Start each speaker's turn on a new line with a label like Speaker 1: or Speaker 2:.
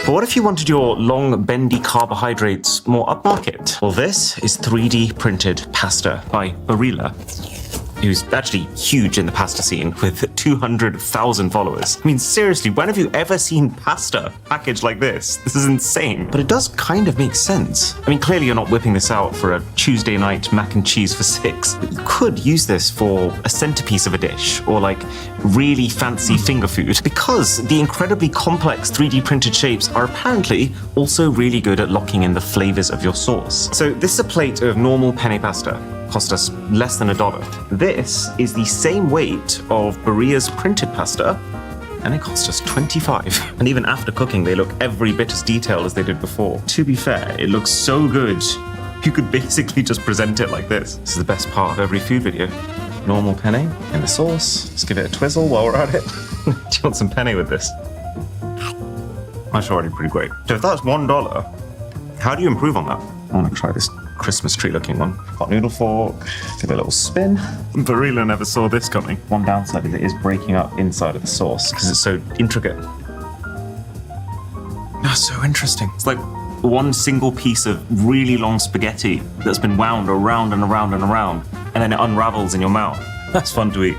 Speaker 1: But what if you wanted your long, bendy carbohydrates more upmarket? Well, this is 3D printed pasta by Barilla, who's actually huge in the pasta scene with 200,000 followers. I mean, seriously, when have you ever seen pasta packaged like this? This is insane. But it does kind of make sense. I mean, clearly you're not whipping this out for a Tuesday night mac and cheese for 6, but you could use this for a centerpiece of a dish or like really fancy finger food, because the incredibly complex 3D printed shapes are apparently also really good at locking in the flavors of your sauce. So this is a plate of normal penne pasta. Cost us less than $1. This is the same weight of Barilla's printed pasta, and it cost us $25. And even after cooking, they look every bit as detailed as they did before. To be fair, it looks so good, you could basically just present it like this. This is the best part of every food video. Normal penne in the sauce. Let's give it a twizzle while we're at it. Do you want some penne with this? That's already pretty great. So if that's $1, how do you improve on that? I want to try this Christmas tree looking one. Hot noodle fork, give it a little spin. Barilla never saw this coming. One downside is it is breaking up inside of the sauce because it's so intricate. That's so interesting. It's like one single piece of really long spaghetti that's been wound around and around and around, and then it unravels in your mouth. That's fun to eat.